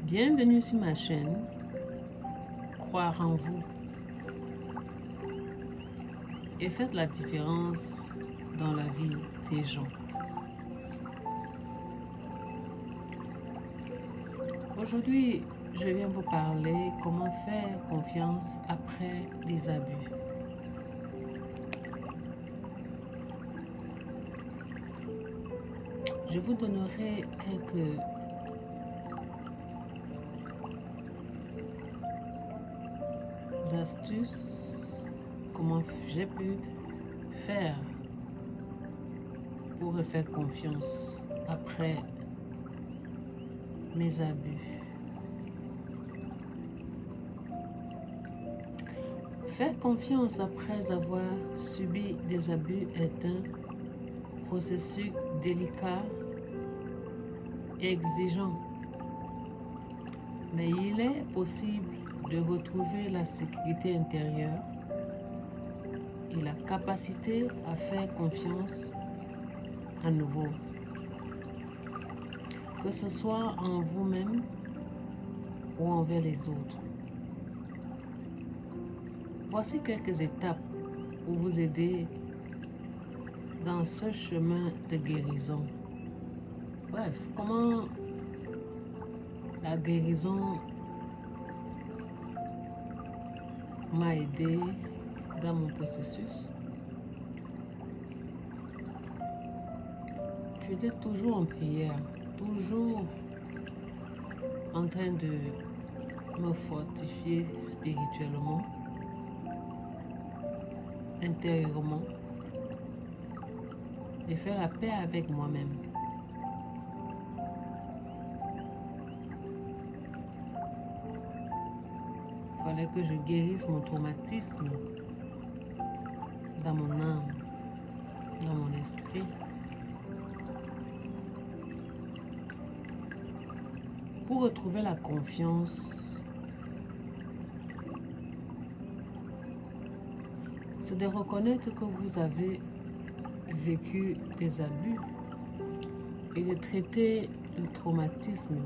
Bienvenue sur ma chaîne Croire en vous et faites la différence dans la vie des gens. Aujourd'hui, je viens vous parler comment faire confiance après les abus. Je vous donnerai quelques astuces, comment j'ai pu faire pour faire confiance après mes abus. Faire confiance après avoir subi des abus est un processus délicat et exigeant, mais il est possible de retrouver la sécurité intérieure et la capacité à faire confiance à nouveau, que ce soit en vous-même ou envers les autres. Voici quelques étapes pour vous aider dans ce chemin de guérison. Bref, comment la guérison m'a aidé dans mon processus. J'étais toujours en prière, toujours en train de me fortifier spirituellement, intérieurement, et faire la paix avec moi-même. Il fallait que je guérisse mon traumatisme dans mon âme, dans mon esprit. Pour retrouver la confiance, c'est de reconnaître que vous avez vécu des abus et de traiter le traumatisme.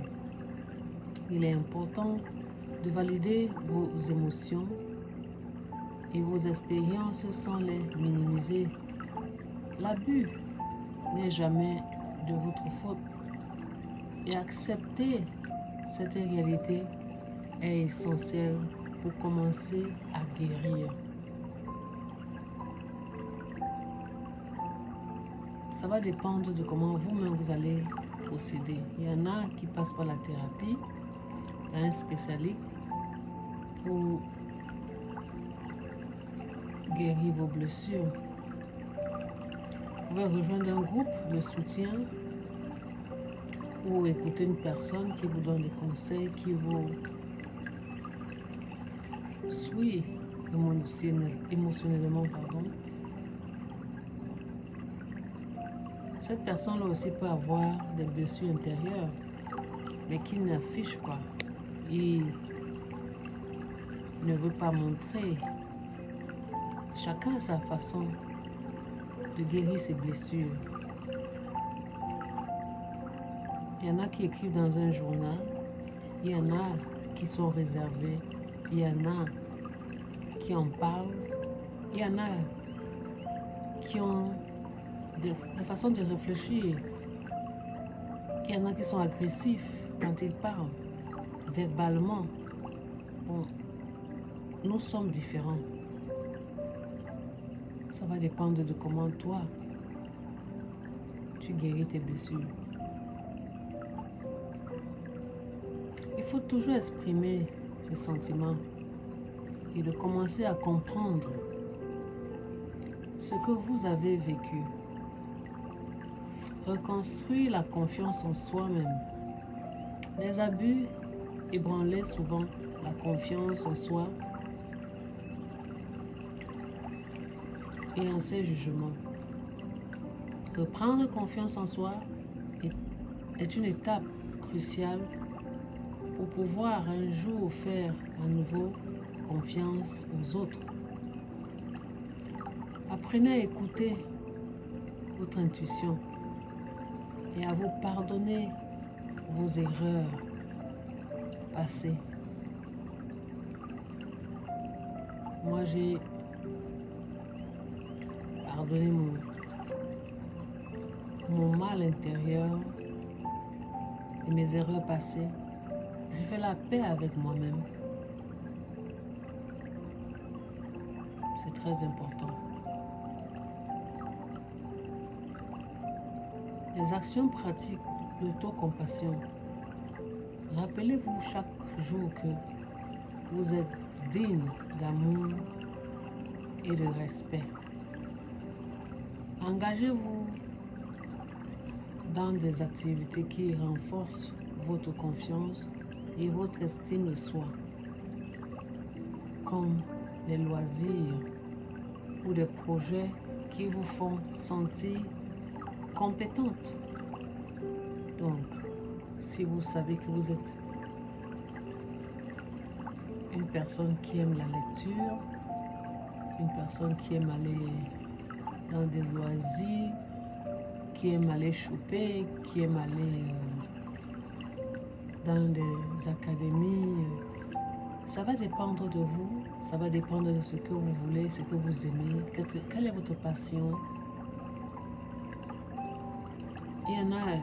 Il est important de valider vos émotions et vos expériences sans les minimiser. L'abus n'est jamais de votre faute et accepter cette réalité est essentiel pour commencer à guérir. Ça va dépendre de comment vous-même vous allez procéder. Il y en a qui passent par la thérapie, à un spécialiste pour guérir vos blessures. Vous pouvez rejoindre un groupe de soutien ou écouter une personne qui vous donne des conseils, qui vous suit émotionnellement. Cette personne-là aussi peut avoir des blessures intérieures, mais qui n'affiche pas. Il ne veut pas montrer. Chacun a sa façon de guérir ses blessures. Il y en a qui écrivent dans un journal, il y en a qui sont réservés, il y en a qui en parlent, il y en a qui ont des façons de réfléchir, il y en a qui sont agressifs quand ils parlent, verbalement. Bon, nous sommes différents. Ça va dépendre de comment toi, tu guéris tes blessures. Il faut toujours exprimer ses sentiments et de commencer à comprendre ce que vous avez vécu. Reconstruire la confiance en soi-même. Les abus ébranlaient souvent la confiance en soi et en ses jugements. Reprendre confiance en soi est une étape cruciale pour pouvoir un jour faire à nouveau confiance aux autres. Apprenez à écouter votre intuition et à vous pardonner vos erreurs passé. Moi, j'ai pardonné mon mal intérieur et mes erreurs passées. J'ai fait la paix avec moi-même. C'est très important. Les actions pratiques d'autocompassion. Rappelez-vous chaque jour que vous êtes digne d'amour et de respect. Engagez-vous dans des activités qui renforcent votre confiance et votre estime de soi, comme les loisirs ou des projets qui vous font sentir compétente. Donc, si vous savez que vous êtes une personne qui aime la lecture, une personne qui aime aller dans des loisirs, qui aime aller choper, qui aime aller dans des académies, ça va dépendre de vous, ça va dépendre de ce que vous voulez, ce que vous aimez, quelle est votre passion. Il y en a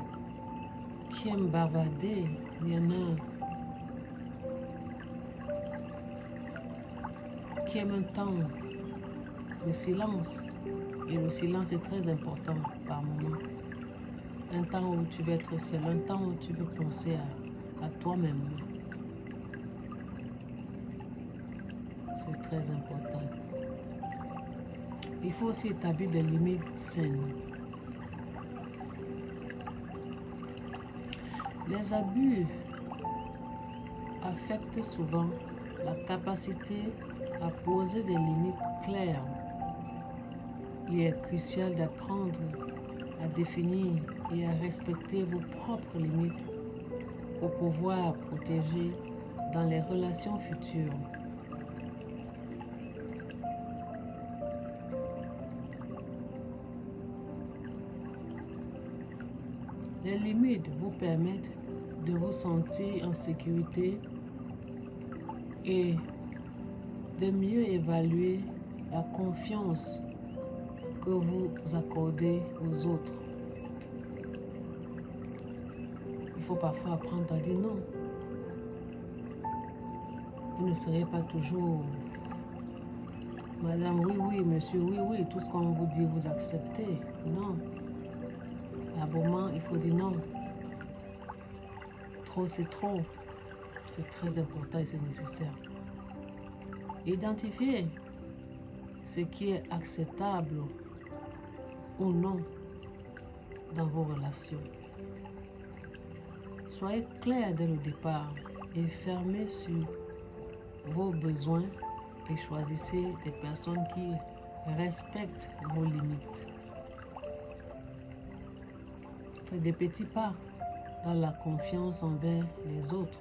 qui aiment bavarder, il y en a qui aiment un temps de silence. Et le silence est très important par moment. Un temps où tu veux être seul, un temps où tu veux penser à toi-même. C'est très important. Il faut aussi établir des limites saines. Les abus affectent souvent la capacité à poser des limites claires. Il est crucial d'apprendre à définir et à respecter vos propres limites pour pouvoir protéger dans les relations futures. Les limites vous permettent de vous sentir en sécurité et de mieux évaluer la confiance que vous accordez aux autres. Il faut parfois apprendre à dire non. Vous ne serez pas toujours madame, oui, oui, monsieur, oui, oui, tout ce qu'on vous dit, vous acceptez. Non. À un moment, il faut dire non. Trop, c'est trop. C'est très important et c'est nécessaire. Identifiez ce qui est acceptable ou non dans vos relations. Soyez clair dès le départ et fermez sur vos besoins et choisissez des personnes qui respectent vos limites. Faites des petits pas dans la confiance envers les autres.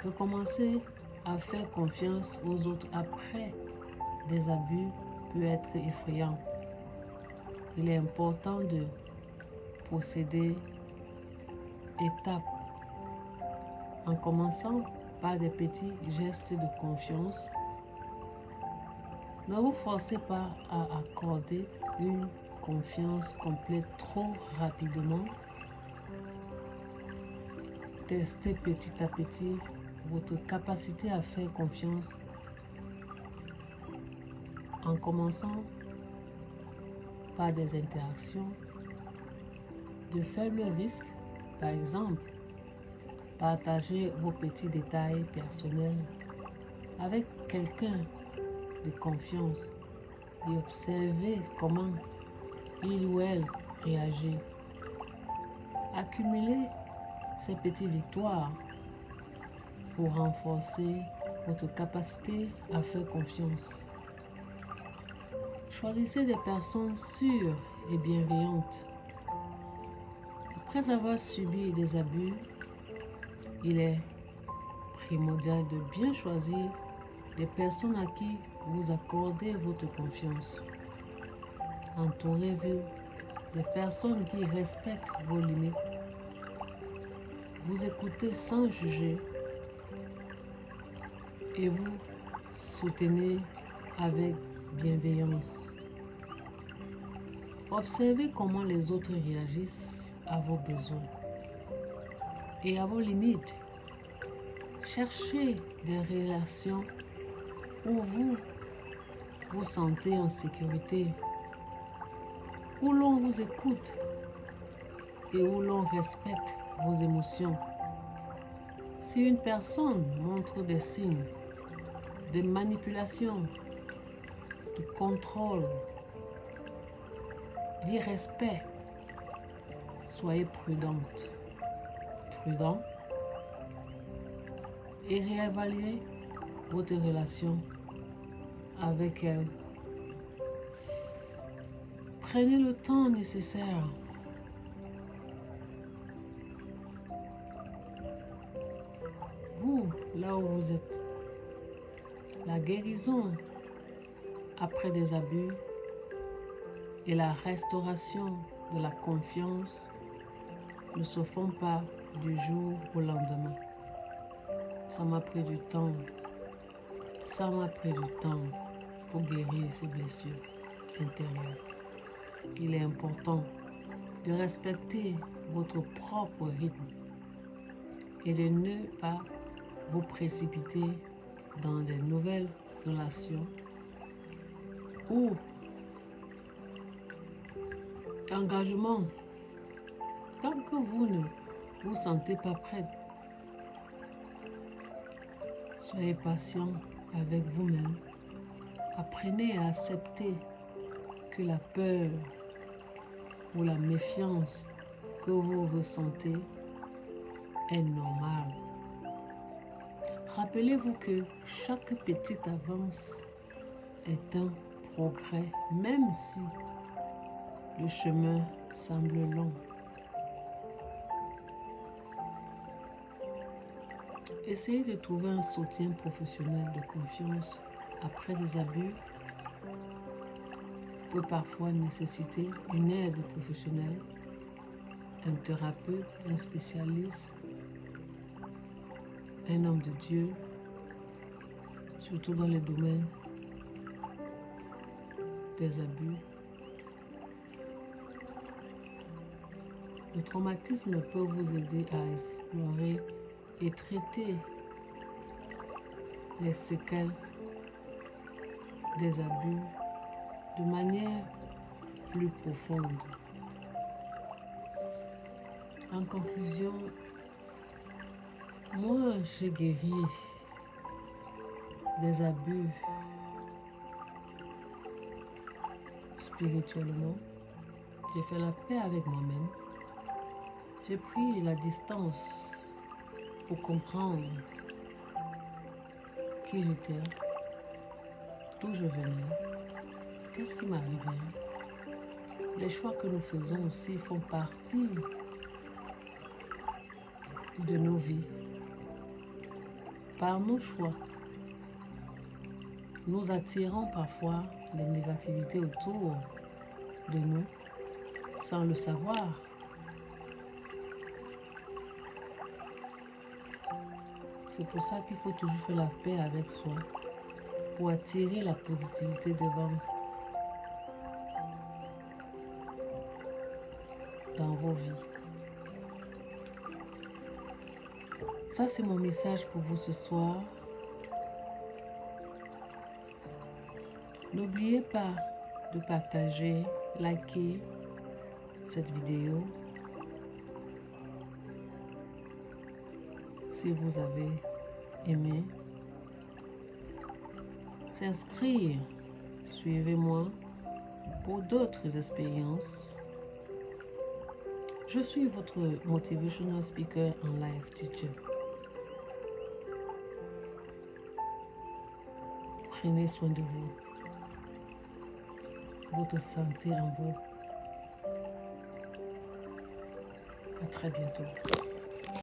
Recommencer à faire confiance aux autres après des abus peut être effrayant. Il est important de procéder étape en commençant par des petits gestes de confiance. Ne vous forcez pas à accorder une confiance complète trop rapidement. Testez petit à petit votre capacité à faire confiance en commençant par des interactions de faible risque. Par exemple, partagez vos petits détails personnels avec quelqu'un de confiance et observez comment il ou elle réagit. Accumulez ces petites victoires pour renforcer votre capacité à faire confiance. Choisissez des personnes sûres et bienveillantes. Après avoir subi des abus, il est primordial de bien choisir les personnes à qui vous accordez votre confiance. Entourez-vous des personnes qui respectent vos limites, vous écoutez sans juger et vous soutenez avec bienveillance. Observez comment les autres réagissent à vos besoins et à vos limites. Cherchez des relations où vous vous sentez en sécurité, où l'on vous écoute et où l'on respecte vos émotions. Si une personne montre des signes de manipulation, de contrôle, d'irrespect, soyez prudent et réévaluez votre relation avec elle. Prenez le temps nécessaire vous, là où vous êtes. La guérison après des abus et la restauration de la confiance ne se font pas du jour au lendemain. Ça m'a pris du temps. Ça m'a pris du temps pour guérir ces blessures intérieures. Il est important de respecter votre propre rythme et de ne pas vous précipiter dans de nouvelles relations ou engagements tant que vous ne vous sentez pas prête. Soyez patient avec vous-même. Apprenez à accepter que la peur ou la méfiance que vous ressentez est normale. Rappelez-vous que chaque petite avance est un progrès, même si le chemin semble long. Essayez de trouver un soutien professionnel de confiance après des abus peut parfois nécessiter une aide professionnelle, un thérapeute, un spécialiste, un homme de Dieu, surtout dans les domaines des abus. Le traumatisme peut vous aider à explorer et traiter les séquelles des abus de manière plus profonde. En conclusion, moi j'ai guéri des abus spirituellement. J'ai fait la paix avec moi-même. J'ai pris la distance pour comprendre qui j'étais, d'où je venais, qu'est-ce qui m'arrivait. Les choix que nous faisons aussi font partie de nos vies. Par nos choix, nous attirons parfois les négativités autour de nous sans le savoir. C'est pour ça qu'il faut toujours faire la paix avec soi pour attirer la positivité devant dans vos vies. Ça, c'est mon message pour vous ce soir. N'oubliez pas de partager, liker cette vidéo si vous avez aimé. S'inscrire, suivez-moi pour d'autres expériences. Je suis votre motivational speaker and life teacher. Prenez soin de vous, votre santé en vous. À très bientôt.